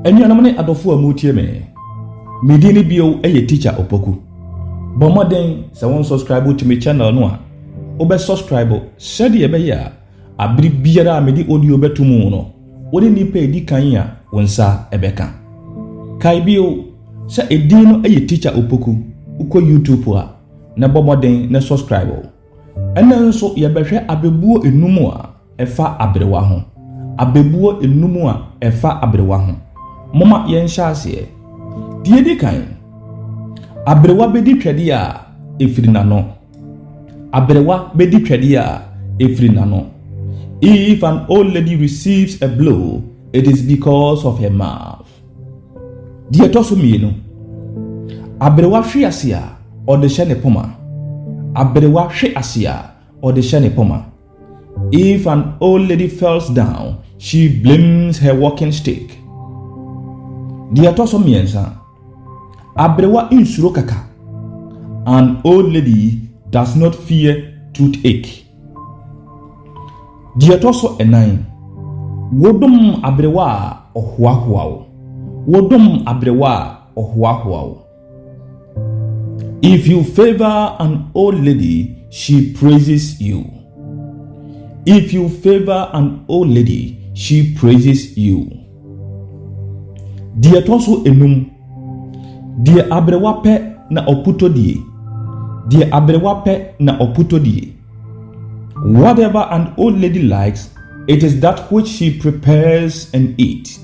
Enuanam ne adofo a mutie me. Medini bio teacher Opoku. Bomoden se won subscribe to my channel no a. Obe subscribe said ye be ya abiri biara medi audio betumu no. Wode nipa edi kan ya wonsa ebeka. Kai bio se edin no teacher Opoku. Uko YouTube a na bomoden na subscribe. Ena nso ye behwe Abɛbuo enum a efa aberewa ho. Abɛbuo enum a efa aberewa ho. Mama yen hyase die di kan aberewa bedi twede a efiri nano. Aberewa bedi twede a efiri nano. If an old lady receives a blow, it is because of her mouth. Die toso mienu aberewa hwe ase a ode hye ne poma. Aberewa hwe ase a ode hye ne poma. If an old lady falls down, she blames her walking stick. Dia toso miensa aberewa insuro kaka. An old lady does not fear toothache. Dia toso enan wodom aberewa ohoahoa. Wodom aberewa ohoahoa. If you favor an old lady, she praises you. If you favor an old lady, she praises you. Die toso enum die aberewa pe na oputo die. Die aberewa pe na oputo die. Whatever an old lady likes, it is that which she prepares and eats.